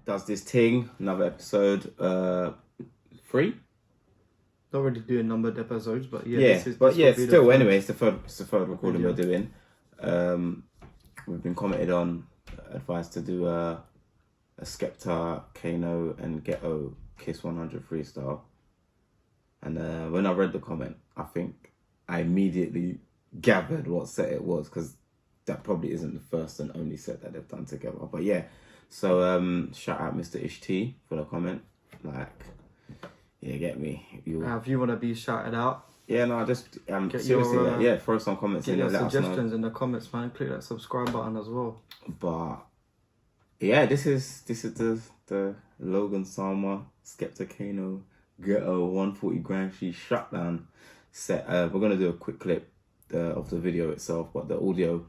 does this Ting, another episode, 3. Not really doing numbered episodes, but yeah. Yeah, still, anyway, it's the third recording video we're doing. We've been commented on, advised to do a Skepta, Kano and Ghetto Kiss 100 freestyle. And when I read the comment, I think I immediately gathered what set it was, because that probably isn't the first and only set that they've done together. But yeah, so shout out Mr. Ish T for the comment. Like, yeah, get me. If you want to be shouted out, yeah, no, just seriously, yeah, throw some comments in. Get your suggestions in the comments, man. Click that subscribe button as well. But yeah, this is the Logan Sama Skepta Kano Ghetto 140 Grime shutdown set. We're gonna do a quick clip of the video itself, but the audio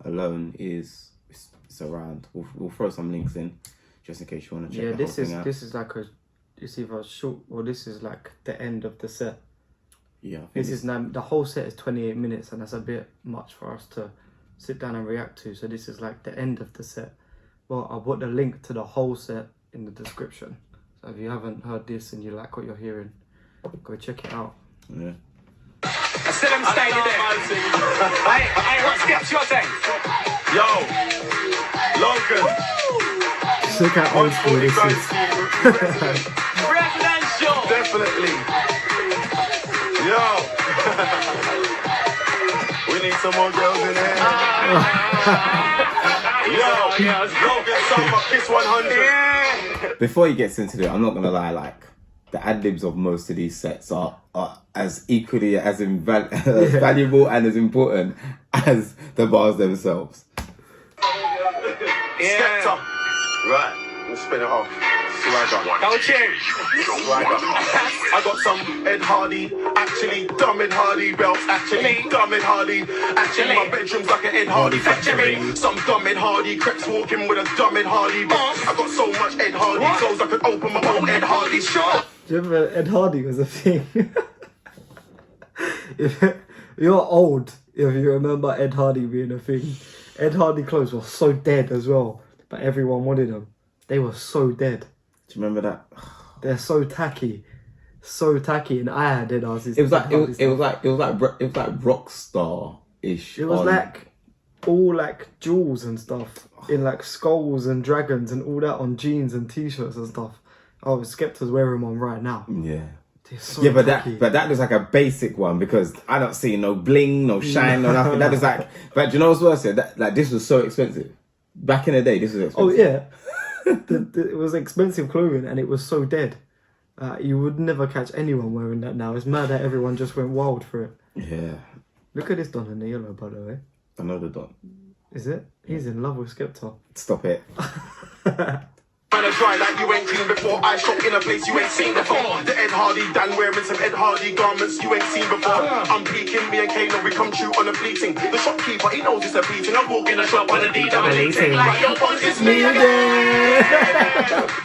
alone is it's around. We'll throw some links in just in case you want to check. Yeah, this is like it's either short or this is like the end of the set. Yeah, this is now the whole set is 28 minutes, and that's a bit much for us to sit down and react to. So this is like the end of the set. Well, I'll put the link to the whole set in the description. So if you haven't heard this and you like what you're hearing, go check it out. Yeah. I said I'm staying there. Hey, what Skepta your thing? Yo, Logan. Look how old school this is. Residential. Definitely. Yo. We need some more girls in here. Yo, Logan Sama Kiss 100. Before he gets into it, I'm not gonna lie, like the ad-libs of most of these sets are as equally as valuable and as important as the bars themselves. Skepta. Right, let's spin it off. Go change. I got some Ed Hardy, actually dumb Ed Hardy belts, actually dumb Ed Hardy. Actually, my bedroom's like an Ed Hardy factory. Some dumb Ed Hardy creeps walking with a dumb Ed Hardy. I got so much Ed Hardy clothes I could open my own Ed Hardy shop. Do you remember Ed Hardy was a thing? If you're old, if you remember Ed Hardy being a thing. Ed Hardy clothes were so dead as well, but everyone wanted them. They were so dead. Do you remember that? They're so tacky, and I had Ed Hardy's. It was like Rockstar-ish. It was like all like jewels and stuff in like skulls and dragons and all that on jeans and t-shirts and stuff. Oh, Skepta's wearing one right now. Yeah. So yeah, but tacky. that was like a basic one, because I don't see no bling, no shine, no nothing. That is like, but do you know what's worse? That like this was so expensive. Back in the day, this was expensive. Oh yeah. It was expensive clothing and it was so dead. You would never catch anyone wearing that now. It's mad that everyone just went wild for it. Yeah. Look at this Don in the yellow, by the way. I know the Don. Is it? He's in love with Skepta. Stop it. Man, I dry like you ain't clean before. I shop in a place you ain't seen before. The Ed Hardy Dan wearing some Ed Hardy garments you ain't seen before. I'm peeking, me and Kano, we come true on a fleeting. The shopkeeper, he knows it's a beating. I'm walking the shop on a D-double-eating. Like your boss, it's me again.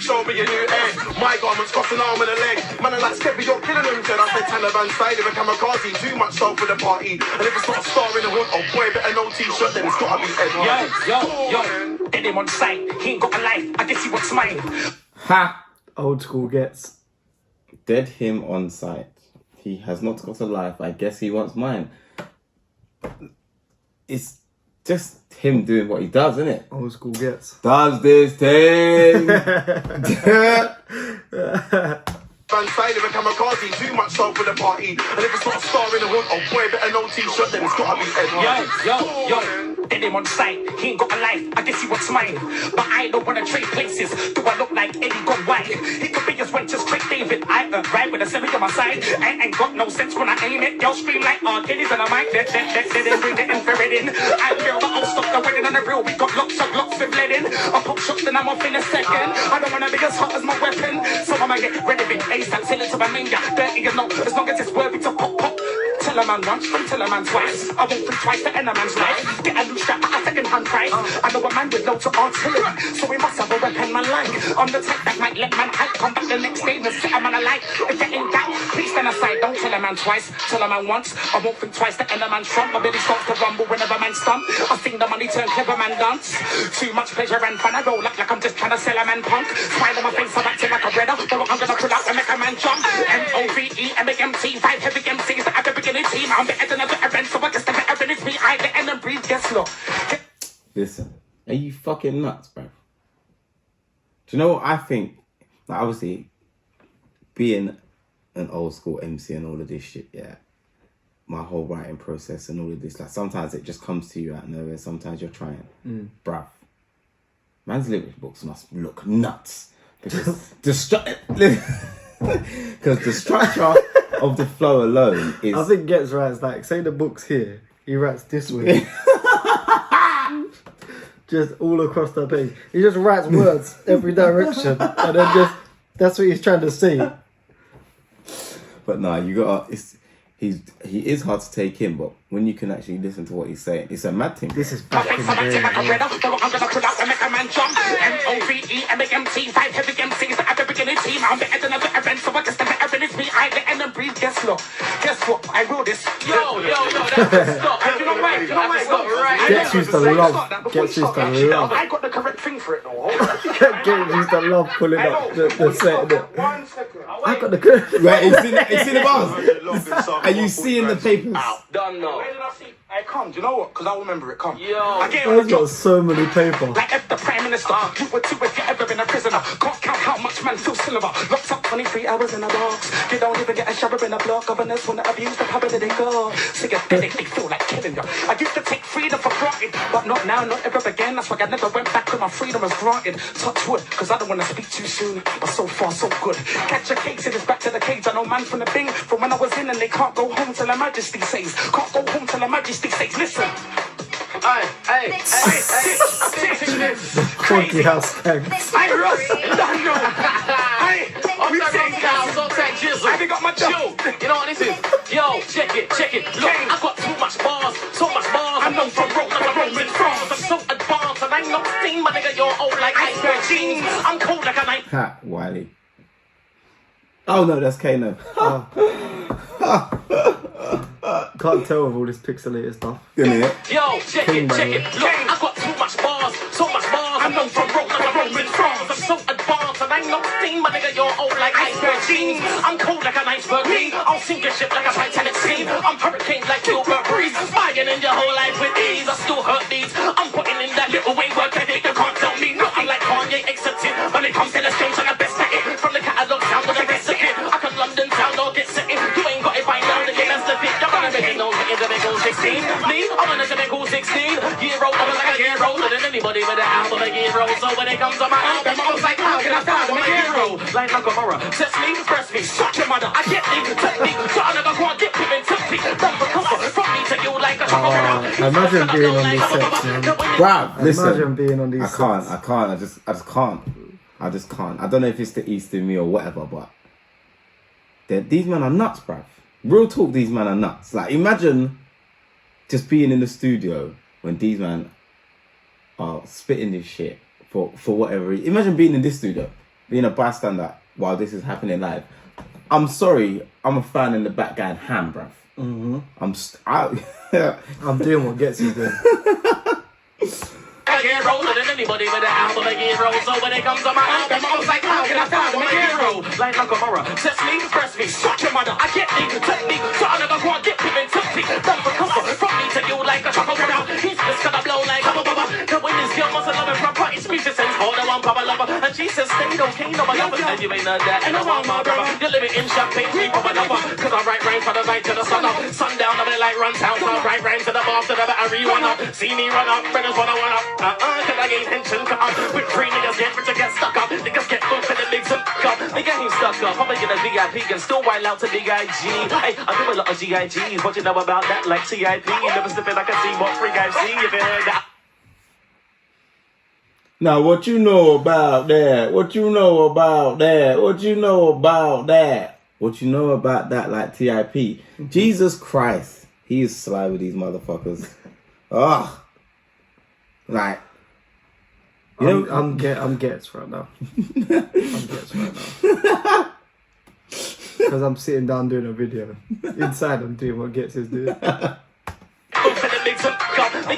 Show me a new egg. My garments cost an arm and a leg. Man, I like Skepta, you're killing them. Said I said Taliban style of a kamikaze. Too much stuff for the party. And if it's not a star in the hood, oh boy, better no t-shirt, then it's gotta be Ed Hardy. Yo. Dead him on sight. He ain't got a life. I guess he wants mine. Ha! Old school Ghetts. Dead him on sight. He has not got a life. I guess he wants mine. It's just him doing what he does, isn't it? Old school Ghetts. Does this thing. Van style of a kamikaze, too much stuff for the party. And if it's not a star in the hood, oh boy, better no t-shirt, then it's gotta be Ed Hardy. Yo. Dead him on sight. He ain't got a life. I guess he wants mine. But I don't wanna trade places. Do I look like Eddie gone white? He could be as went to straight David. I ride with a semi on my side. I ain't got no sense when I aim it. Y'all scream like Geddes and I might dead bring the infrared in. I feel that I'll stop the wedding on the real. We got lots of glocks with lead in. I pop shots and I'm off in a second. I don't wanna be as hot as my weapon. So I'ma get rid of it. ASAP, sell it to my mania. Dirty as no, as long as it's worthy to pop. Tell a man once, and tell a man twice. I won't think twice to end a man's life. Get a new strap at a second-hand price. I know a man with loads of artillery, so we must have a weapon man like. I'm the type that might let man hype. Come back the next day and set a man alight. If it ain't that, please stand aside. Don't tell a man man twice, tell a man once. I won't think twice to end a man's front. My belly starts to rumble whenever man stump. I think the money turn clever man dance. Too much pleasure and fun. I roll up like I'm just trying to sell a man punk. Smile on my face, I'm acting like a redder. So I'm gonna pull out and make a man jump. M-O-V-E, M-A-M-T, 5 heavy MCs at the beginning team. I'm better than a veteran, so I guess the veteran is me. I get in and breathe, guess look. Listen, are you fucking nuts, bro? Do you know what I think? Like, obviously, being an old school MC and all of this shit, yeah, my whole writing process and all of this, like, sometimes it just comes to you out of nowhere, sometimes you're trying. Bruv, man's lyric books must look nuts. Because the structure of the flow alone is... I think Ghetts writes, like, say the book's here, he writes this way. Just all across the page. He just writes words every direction, and then just that's what he's trying to say. But no, you gotta. He is hard to take in, but when you can actually listen to what he's saying, it's a mad thing. This is back in the day. I'm gonna pull out and make a man jump. M-O-V-E, M-A-M-T, 5 heavy MCs at the beginning team. I'm better than a veteran, so I guess the veteran is me. I get in and breathe, guess what? Guess what? I wrote this. Yo, that's stop. You know why? Ghetts used to love. Ghetts used to love. I got the correct thing for it though. Ghetts used to love pulling up the set. 1 second. I got the good. Right, it's in the bars. Are you seeing the papers? Done now. Where did I see? Hey, come, do you know what? Because I remember it, come. Yo. I get I've got so many paper. like if the Prime Minister, you were two if you ever been a prisoner. Can't count how much man feels silver. Locked up 23 hours in a box. You don't even get a shower in a block. Governors wanna abuse the power that they got. Sympathetic, they feel like killing you. I used to take freedom for granted, but not now, not ever again. That's why I never went back to my freedom was granted. Touch wood, because I don't want to speak too soon. But so far, so good. Catch a case, it is back to the cage. I know man from the Bing, from when I was in, and they can't go home till Her Majesty says. Can't go home till Her Majesty says. Listen. Hey. Funky house gang. Hey, Russ, don't know. Hey, we take cows, don't take jizzle. I got my joke. You know what this is? Yo, check it. Look, I got too much bars. I'm known for road like a Roman France. I'm so advanced, and I'm not seen, my nigga. You're old like iceberg jeans. I'm cold like a night. Ha, Wiley. Oh no, that's Kano. Can't tell with all this pixelated stuff. Isn't it? Yo, check it. Look, I got too much bars. I'm known for road like a Roman France. I'm so advanced, and I'm not seen, my nigga. You're old like iceberg jeans. I'm cold like an iceberg me. I'll sink your ship like a Titanic scene. I'm hurricane like Gilbert Breeze. Spying in your whole life with ease. I still hurt these. I'm putting in that little way work ethic. You can't tell me nothing like Kanye exiting. When it comes to the strange, I'm the best at it. From the catalog sound to the rest of it. I can London town or get set it. You ain't got it by now, the game has to fit. You're gonna make it known that you're gonna go 16. Me, I'm gonna make go 16. Year old, I'm like a year older than anybody with an album a year old. So when it comes to my album, I was like, how can I sound I'm a hero? Like Nakamura, test me, press me, shut your mother. I get me, technique, so I never go and get people in touch me. Don't recover from me to you like a Imagine being on these sets, man. Wow, listen. Imagine being on these sets. I can't. I just can't. I don't know if it's the East in me or whatever, but these men are nuts, bruv. Real talk, these men are nuts. Like, imagine just being in the studio when these men are spitting this shit for whatever reason. Imagine being in this studio, being a bystander while this is happening live. I'm sorry, I'm a fan in the back going ham, bruv. I'm doing what Ghetts is doing. A year older than anybody with an album a year old. So when it comes to my album, I was like, how can I sound I'm a hero? Like Nakamura, test me, press me, shut your mother. I get me, technique, so I never go and get people in touch me. Don't recover from me to you like a chocolate now. He's just gonna blow like a bubba. The win is girl must love it proper. It's speeches and hold the one papa lover. And she says, stay okay, no my lover. And you ain't none that. And I want my brother. You're living in champagne, we pop another. Cause I write rhymes from the night to the sun up. Sundown, I'm like run town. So I write rhymes to the bar to the battery one up. See me run up, brothers wanna one up. Cause I ain't tension cut up. With free niggas get rich and get stuck up. Niggas get booked and the bigs up. Nigga ain't stuck up. I'm making a VIP and still wild out to Big IG. Hey, I do a lot of GIGs. What you know about that? Like TIP. Never sniffing like a see what free guys see. If you heard that. Now, what you know about that? What you know about that? What you know about that? What you know about that, like TIP? Jesus Christ. He is sly with these motherfuckers. Ugh. Like, you know, I'm Ghetts right now. I'm Ghetts right now. because I'm sitting down doing a video. Inside, I'm doing what Ghetts is doing. Big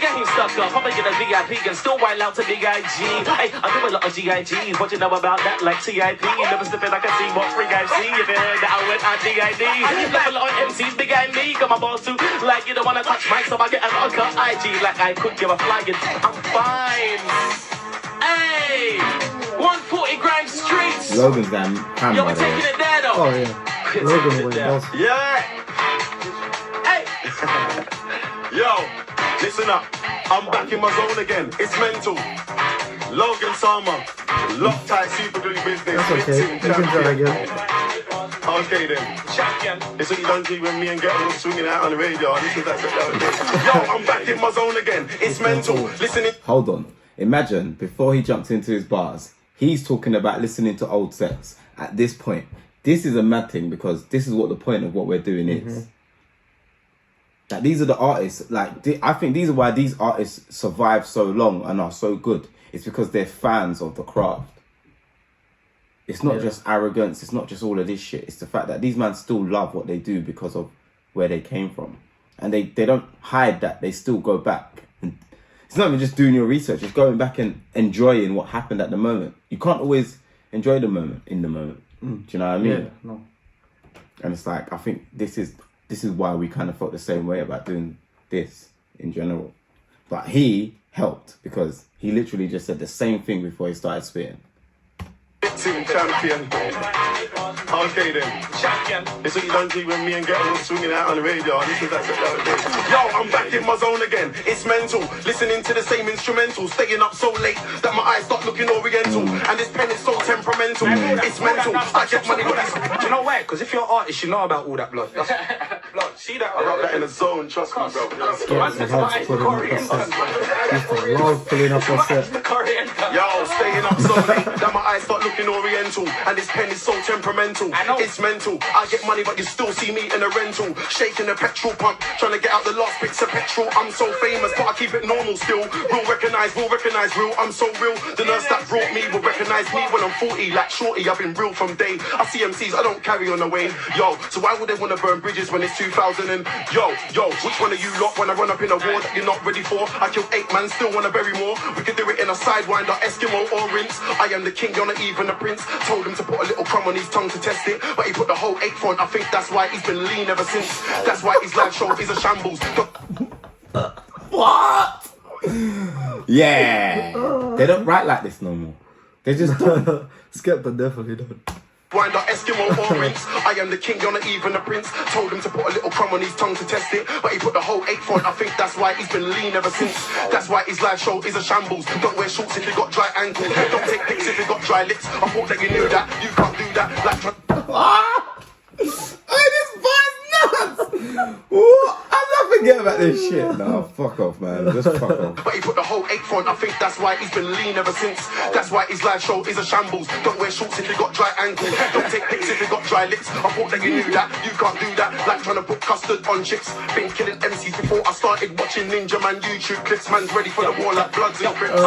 ain't stuck up, probably get a VIP and still wild out to Big IG. Hey, I do a lot of GIGs, what you know about that? Like TIP, never slipping, I can see what free guys see. If you heard that, I went IDID. Left a lot of MCs, Big I me, got my balls too. Like you don't wanna touch mic, so I get a cut IG. Like I could give a flying, I'm fine. Hey, 140 Grime Streets. Logan's down. Yo, we're taking it there though. Oh yeah. Logan went boss. Yeah. Hey. Yo, listen up. I'm back in my zone again. It's mental. Logan Sama, Loctite super glue business. That's okay. You can try again. Okay then. Champion. It's what you done to when me and Ghetts was swinging out on the radio. This is that's it. Yo, I'm back in my zone again. It's mental. Listening. Hold on. Imagine before he jumps into his bars, he's talking about listening to old sets. At this point, this is a mad thing because this is what the point of what we're doing is. Like these are the artists. Like I think these are why these artists survive so long and are so good. It's because they're fans of the craft. It's not just arrogance. It's not just all of this shit. It's the fact that these men still love what they do because of where they came from, and they don't hide that. They still go back. And it's not even just doing your research. It's going back and enjoying what happened at the moment. You can't always enjoy the moment in the moment. Do you know what I mean? Yeah, no. And it's like I think this is why we kind of felt the same way about doing this in general. But he helped because he literally just said the same thing before he started spitting. Champion. Okay then. Champion. It's what you done to when me and Ghetts was swinging out on the radio. This is that's it. Yo, I'm back in my zone again. It's mental. Listening to the same instrumental. Staying up so late that my eyes start looking oriental. And this pen is so temperamental. It's mental. I get money with this. Do you know why? Because if you're an artist, you know about all that blood. Blood. See that? I got that in the zone. Trust me, bro. Ghetts has pulling up a set. Yo, staying up so late that my eyes start looking oriental. And this pen is so temperamental. It's mental. I get money, but you still see me in a rental. Shaking a petrol pump, trying to get out the last bits of petrol. I'm so famous, but I keep it normal still. Real recognize real. I'm so real. The nurse that brought me will recognize me when I'm 40. Like shorty, I've been real from day. I see MCs, I don't carry on the way. Yo, so why would they want to burn bridges when it's 2000 and yo, which one of you lot when I run up in a war that you're not ready for? I killed 8 man, still want to bury more. We could do it in a sidewinder, Eskimo or rinse. I am the king, you're not even a prince. Told him to put a little crumb on his tongue to test it, but he put the whole 8 front. I think that's why he's been lean ever since. That's why his live show is a shambles. What? Yeah. They don't write like this no more. They just don't. Skepta definitely don't. Wind up Eskimo or rinse. I am the king, you're not even a prince. Told him to put a little crumb on his tongue to test it, but he put the whole 8 front. I think that's why he's been lean ever since. That's why his live show is a shambles. Don't wear shorts if you got dry ankles. Don't take pics if you got dry lips. I thought that you knew that. You can't do that. Like This boy's nuts. What? I'm not forget about this shit. No, fuck off, man. Just fuck off. But he put the whole 8 front. I think that's why he's been lean ever since. That's why his live show is a shambles. Don't wear shorts if you got dry ankles. Don't take pics if you got dry lips. I thought that you knew that. You can't do that. Like trying to put custard on chips. Been killing MCs before I started watching Ninja Man YouTube clips. Man's ready for the war like Bloods and Crips.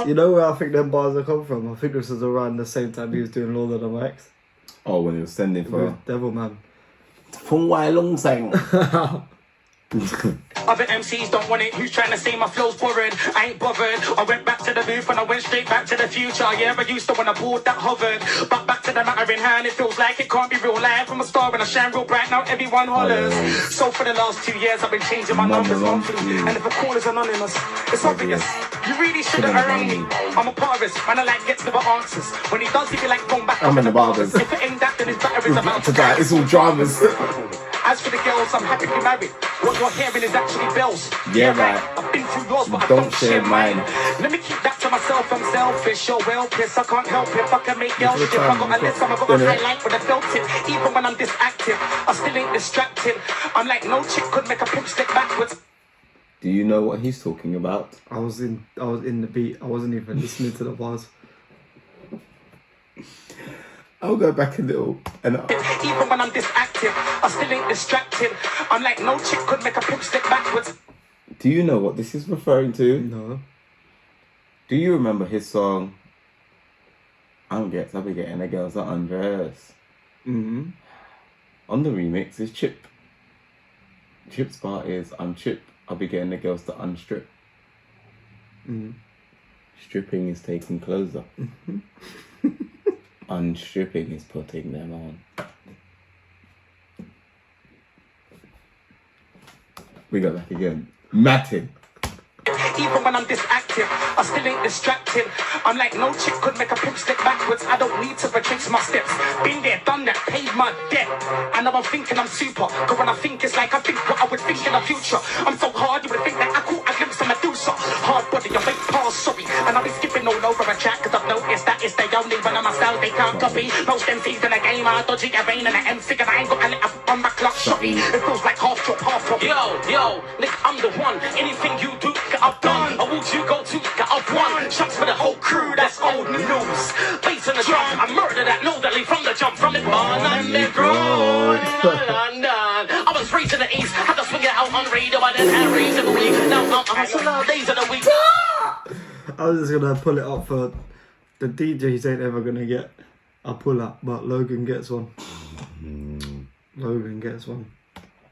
You know where I think them bars have come from? I think this was around the same time he was doing Lord of the Mics. Oh, when he was sending for With Devil Man. From Wai Long Sang. Other MCs don't want it. Who's trying to say my flow's boring? I ain't bothered. I went back to the booth and I went straight back to the future. Yeah, I used to when I board that hovered. But back to the matter in hand, it feels like it can't be real life. From a star and I shine real bright, now everyone hollers. So for the last 2 years, I've been changing my numbers monthly. And if a call is anonymous, it's obvious. You really shouldn't arraign me. I'm a parist, and I like Ghetts never answers. When he does, he be like, phone back I'm up in the barbers. If it ain't that, then his battery's about to die. die. It's all dramas. As for the girls, I'm happy to be married. What you're hearing is actually bells. Yeah, right. I've been through yours, but Don't I don't share share mine. mine. Let me keep that to myself. I'm selfish. You're well pissed. I can't help it. If I can make girls shit, I got a list. I'm got a highlight when I felt it. Even when I'm disactive, I still ain't distracted. I'm like no chick could make a pimp stick backwards. Do you know what he's talking about? I was in the beat. I wasn't even listening to the bars. I'll go back a little. And Even when I'm disactive, I still ain't distracted. I'm like no chick could make a pimp stick backwards. do you know what this is referring to? No. Do you remember his song? I'm Ghetts, I'll be getting the girls at undress. on the remix is Chip. Chip's part is, I'm Chip, I'll be getting the girls to unstrip. Stripping is taking clothes off. Unstripping is putting them on. We go back again. Matting. Even when I'm disactive, I still ain't distracted. I'm like no chick could make a pimp step backwards. I don't need to retrace my steps. Been there, done that, paid my debt. And now I'm thinking I'm super. Cause when I think it's like I think what I would think in the future. I'm so hard, you would think that I caught a glimpse of Medusa. Hard body, I make pass, sorry. And I'll be skipping all over a track. Cause I've noticed that it's the only one of my style they can't copy. Most MCs in the game are dodgy, a vein and an MC. And I ain't got a lit up on my clock, shotty. It feels like half chop, half pop. Yo, Nick, I'm the one. Anything you do, get up done. Or would you go to get up one? Shots for the whole crew, that's old news. Bass in the drum, I murder that elderly from the jump. From the barn underground in London. I was raised in the east, had to swing it out on radio. I didn't have raised in the week. Now I'm hustling all days of the week. I was just gonna pull it up for the DJs ain't ever gonna get a pull up, but Logan gets one. Logan gets one.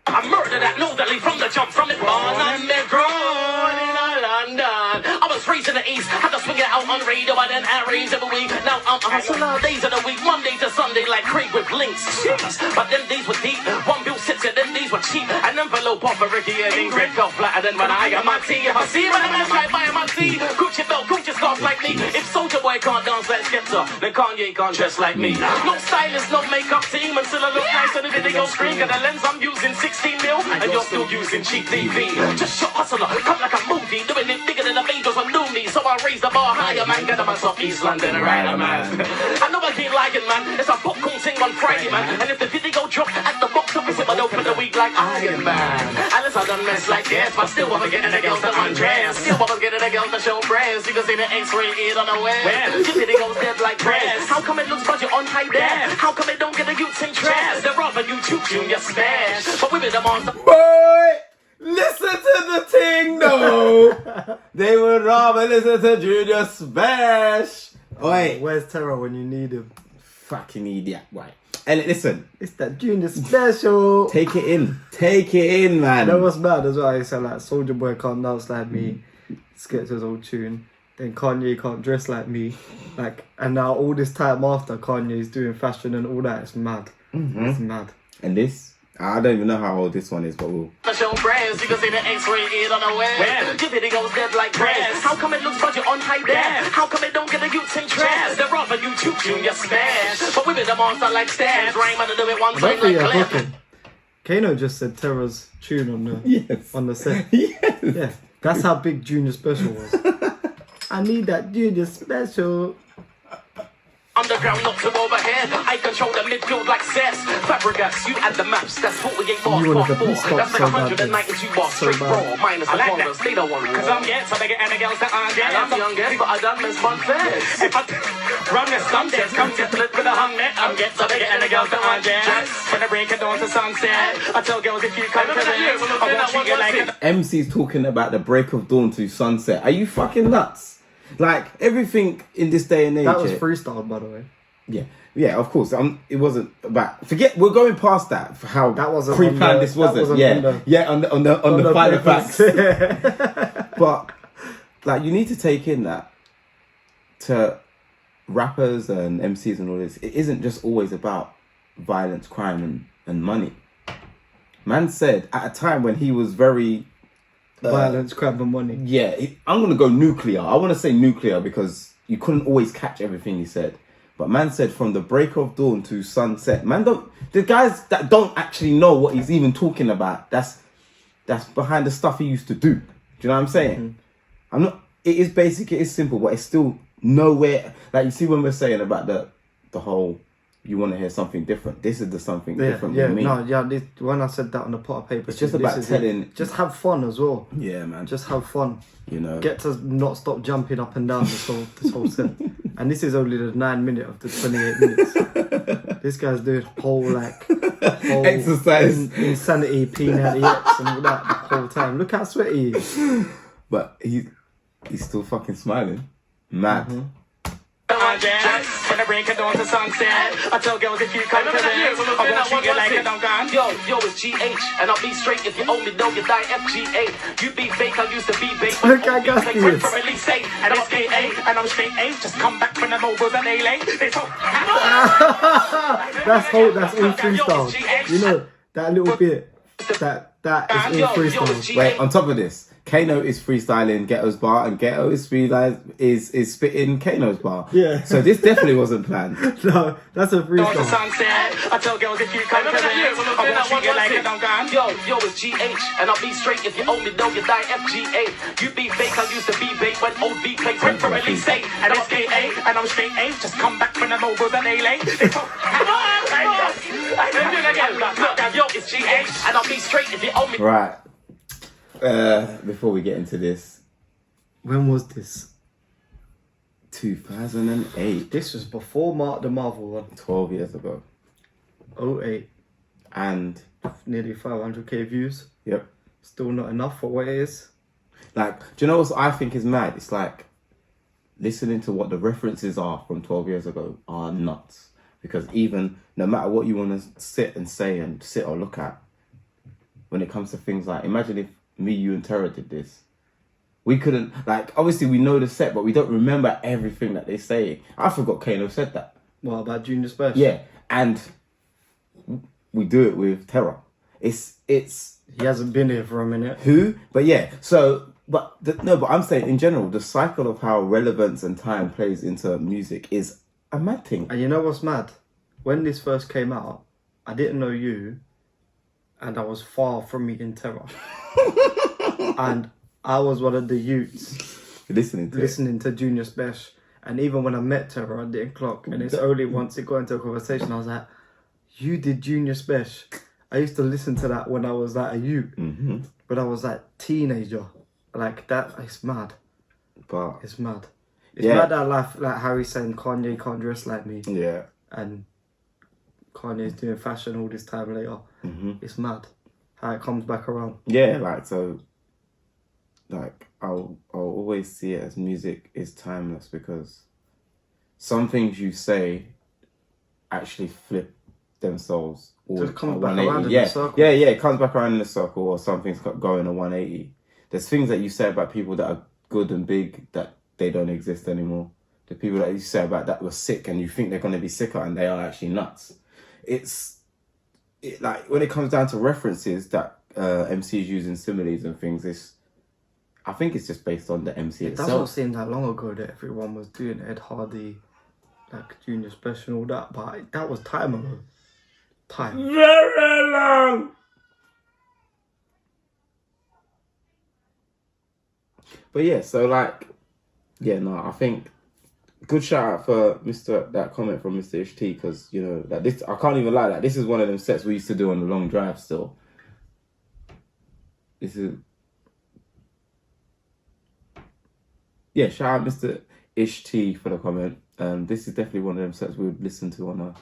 I murder that elderly from the jump. From the barn underground in London. I was raised in the east, had to swing it out on radio. I didn't have raised every week. Now I'm hustling all days of the week, Monday to Sunday, like Craig with links. Jeez. But them days were deep. One bill sits and them days were cheap. An envelope off of Ricky and Ingrid felt flatter than when I am my tea. If I see when I'm in the sky by my tea, Gucci belt, Gucci scarf like me. If Soulja Boy can't dance like Skepta, then Kanye can't dress like me. No stylist, no makeup team, until I look nice on the video screen. Got a lens I'm using 16 mil, and you're still using cheap TV. Just shot hustler, come like a movie, doing it bigger than the angels on Looney. So I raise the bar higher, man. Get myself East London, right, man. I know I keep lying, man. It's a popcorn thing on Friday, man. And if the video drops at the box office, it will open the week like Iron Man. Unless I done mess like this, but still wasn't getting the girls to undress. Still wasn't getting the girls to show breasts. You can see the X-rated on the web. This video goes dead like press. How come it looks budget on high there? How come it don't get the youth interest? They're rather YouTube Junior smash. But we be the monster. Boy, listen to the Ting, no. They would rather listen to Junior Smash. Oi, Where's Terror when you need him? fucking idiot, right? And listen, It's that Junior special. take it in, man. That was bad as well. He said like Soulja Boy can't dance like me. Skepta's old tune. Then Kanye can't dress like me. Like, and now all this time after Kanye's doing fashion and all that, it's mad. It's mad. And this, I don't even know how old this one is, but we'll. Show brands, you can see the X-rated on the web. Your video goes dead like press. How come it looks budget on high there? How come it don't get the youth interest? They're rather YouTube Junior smash. But we be the monster like stabs. Grime and do it one time like clip. Kano just said Terror's tune on the Yes. on the set. Yes. Yeah, that's how big Junior Special was. I need that Junior Special. Underground, not to overhead. I control the midfield like Cess. Fabregas, you add the maps. That's 48 bars, You wanted part the 4. stop That's so like bad, 192 bars, so straight bad. raw. Minus the corners, they don't want me. Cause I'm Ghetts, so they get any girls that aren't Ghetts. I'm young Ghetts, but I done miss fun fest. If I run this sunset, come to split with a humnet. I'm Ghetts, so they get any girls that aren't Ghetts. When I break it down to sunset, I tell girls if you come to this, I won't treat you like an MC's talking about the break of dawn to sunset. Are you fucking nuts? Like, everything in this day and age. That was freestyle, by the way. Yeah, of course. It wasn't about. Forget. We're going past that. For how That wasn't pre-planned on the- this wasn't. that wasn't Yeah, on the- on the final facts. papers. But like, you need to take in that to rappers and MCs and all this. It isn't just always about violence, crime, and money. Man said at a time when he was very Violence, crime, and money. yeah. I'm gonna go nuclear. I want to say nuclear because you couldn't always catch everything he said. But man said from the break of dawn to sunset. Man, the guys that don't actually know what he's even talking about. That's behind the stuff he used to do. Do you know what I'm saying? I'm not. It is basic. It is simple, but it's still nowhere. Like you see when we're saying about the whole. You want to hear something different. This is the something different with me. When I said that on the pot of paper, It's just about telling. Just have fun as well. Yeah, man. Just have fun. You know. Get to not stop jumping up and down this whole set. And this is only the 9 minute of the 28 minutes. This guy's doing whole Exercise. insanity, P90X and all that the whole time. Look how sweaty he is. But he's still fucking smiling. Mad. When I break it down to sunset, I tell girls if you come to this, I won't treat you like a dumb gun. Yo, it's GH, and I'll be straight if you only know you die FGA. You be fake, I used to be bait. Look, I got this. For release say, and I'm straight A, and I'm straight A. Just come back from the mobiles and A-Lane. They talk. That's all freestyle. You know, that little bit, that is all freestyle. Wait, on top of this, Kano is freestyling Ghetto's bar, and Ghetto is spitting Kano's bar. Yeah. So this definitely wasn't planned. No, that's a Down to freestyle. sunset, I tell girls if you come to this, I won't treat you like a dumb gun. Yo, it's GH, and I'll be straight if you only know you die FGA. You be fake, I used to be bait when old B played When for release say, and I'm straight A, and I'm straight A. Just come back from the mobiles and A-Lane. They talk. Yo, it's GH, and I'll be straight if you only. Right. Before we get into this, When was this? 2008, This was before the Marvel one. 12 years ago. 08. And, Nearly 500k views. yep. Still not enough for what it is. Like, do you know what I think is mad? It's like, listening to what the references are from 12 years ago are nuts. Because even, no matter what you want to sit and say and sit or look at, when it comes to things like, imagine if me, you and Terra did this. We couldn't, like, obviously we know the set, but we don't remember everything that they say. I forgot Kano said that. What about Junior Special? Yeah, and we do it with Terra. It's He hasn't been here for a minute. who, but yeah. So, but I'm saying in general, the cycle of how relevance and time plays into music is a mad thing. And you know what's mad? When this first came out, I didn't know you, and I was far from meeting Terra. And I was one of the youths Listening to Junior Special. And even when I met Terra, I didn't clock. And it's only once it got into a conversation, I was like, you did Junior Special. I used to listen to that when I was like a youth. Mm-hmm. But I was like teenager. Like that, it's mad. But It's mad. It's yeah. mad that like Harry's saying Kanye can't dress like me. Yeah. And Kanye's doing fashion all this time later. Mm-hmm. It's mad how it comes back around. Yeah, like, so, like, I'll always see it as music is timeless, because some things you say actually flip themselves. Just comes at back 180. around in Yeah, a circle. yeah, it comes back around in a circle, or something's going a 180. There's things that you say about people that are good and big that they don't exist anymore. The people that you say about that were sick and you think they're going to be sicker and they are actually nuts. Like, when it comes down to references that MCs use in similes and things, I think it's just based on the MC It itself. doesn't seem that long ago that everyone was doing Ed Hardy, like Junior Special and all that, but that was time ago. Time. Very long. But yeah, so like, yeah, no, I think good shout out for that comment from Mr. HT, because, you know, that this, I can't even lie, that this is one of them sets we used to do on the long drive still. This is, yeah, shout out Mr. HT for the comment. This is definitely one of them sets we would listen to on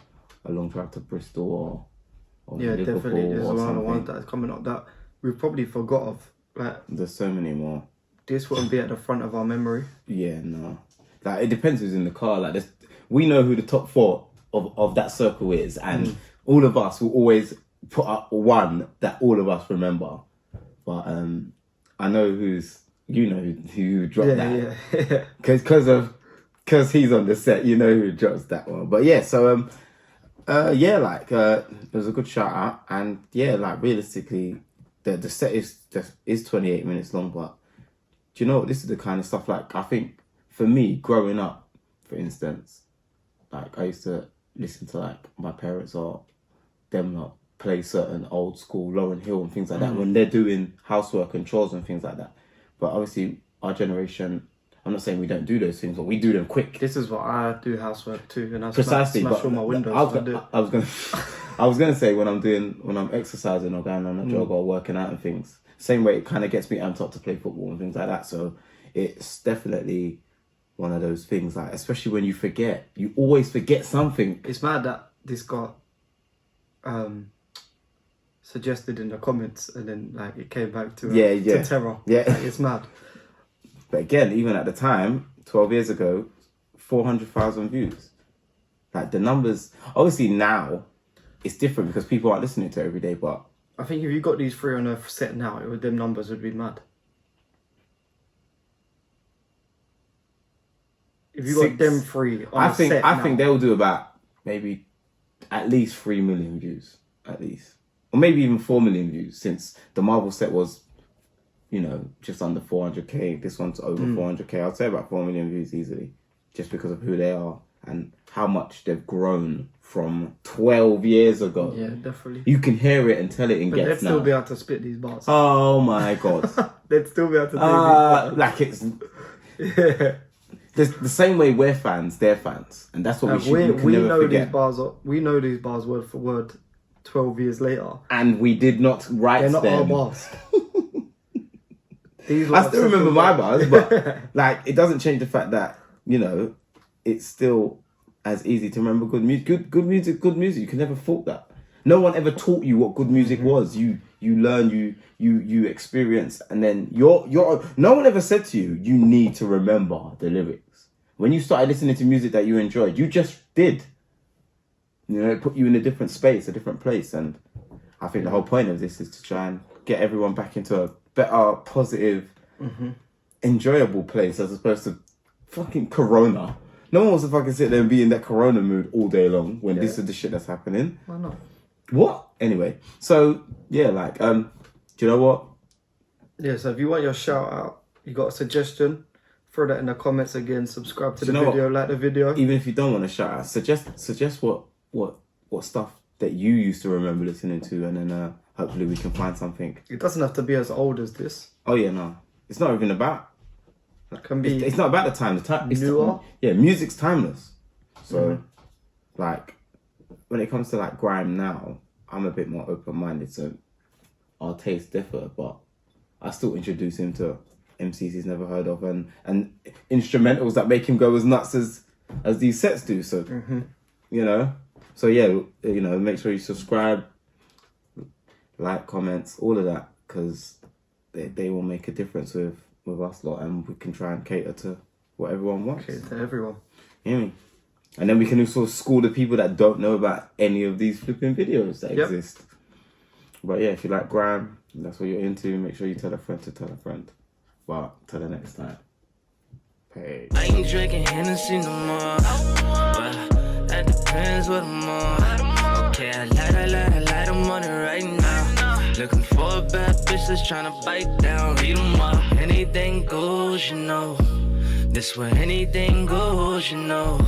a long drive to Bristol or Yeah, Liverpool definitely. This is or one of the something. ones that's coming up that we probably forgot of. Like, There's so many more. this wouldn't be at the front of our memory. Yeah, no. Like, it depends who's in the car. Like, we know who the top four of that circle is, and all of us will always put up one that all of us remember. But I know who dropped that. Yeah. Because he's on the set, you know who drops that one. But yeah, so it was a good shout out, and yeah, like, realistically, the set is 28 minutes long. But do you know what? This is the kind of stuff, like, I think for me growing up, for instance, like, I used to listen to, like, my parents or them lot play certain old school Lauryn Hill and things like that when they're doing housework and chores and things like that. But obviously our generation, I'm not saying we don't do those things, but we do them quick. This is what I do housework too, and I Precisely, smash but all my windows. I was gonna say when I'm exercising or going on a jog or working out and things, same way it kind of gets me amped up to play football and things like that. So it's definitely one of those things, like, especially when you always forget something. It's mad that this got suggested in the comments, and then like it came back to to Terror. Yeah. Like, it's mad. But again, even at the time, 12 years ago, 400,000 views. Like the numbers, obviously now it's different because people aren't listening to it every day, but I think if you got these 3 on a set now, them numbers would be mad. If you got them 3 on a set I now, think they'll do about maybe at least 3 million views, at least. Or maybe even 4 million views, since the Marvel set was, you know, just under 400k. This one's over 400k. I'd say about 4 million views easily, just because of who they are and how much they've grown from 12 years ago. Yeah, definitely. You can hear it and tell it in But Ghetts they'd still now. be able to spit these bars. Oh my god. They'd still be able to do these bars. Like it's Yeah. the same way we're fans, they're fans, and that's what we can never know forget. these bars. We know these bars word for word. 12 years later, And we did not write they're not them. our bars. These I still remember my bars, but like it doesn't change the fact that, you know, it's still as easy to remember good music. Good music. You can never fault that. No one ever taught you what good music was. You learn, you experience, and then you're. No one ever said to you, you need to remember the lyrics. When you started listening to music that you enjoyed, you just did. You know, it put you in a different space, a different place, and I think the whole point of this is to try and get everyone back into a better, positive, enjoyable place as opposed to fucking Corona. No one wants to fucking sit there and be in that Corona mood all day long when this is the shit that's happening. Why not? What? Anyway, so yeah, like, do you know what? Yeah, so if you want your shout out, you got a suggestion, throw that in the comments again, subscribe to the you know video, what? like the video. Even if you don't want to shout out, suggest what stuff that you used to remember listening to, and then hopefully we can find something. It doesn't have to be as old as this. Oh yeah, no, it's not even about. It can be It's not about the time. The time. It's newer. Yeah, music's timeless. So, like, when it comes to like grime now, I'm a bit more open-minded. So, our tastes differ, but I still introduce him to MCs he's never heard of, and instrumentals that make him go as nuts as these sets do. So, you know. So yeah, you know, make sure you subscribe, like, comments, all of that, because they will make a difference with us lot, and we can try and cater to what everyone wants. Okay, to everyone. Yeah. And then we can also school the people that don't know about any of these flipping videos that exist. But yeah, if you like grime, that's what you're into, make sure you tell a friend to tell a friend. But till the next time. Peace. I ain't drinking Hennessy no more. But that depends what I'm on. Okay, I light, I'm on it right now. Looking for a bad bitch that's tryna bite down. Beat 'em up. Anything goes, you know. This where anything goes, you know.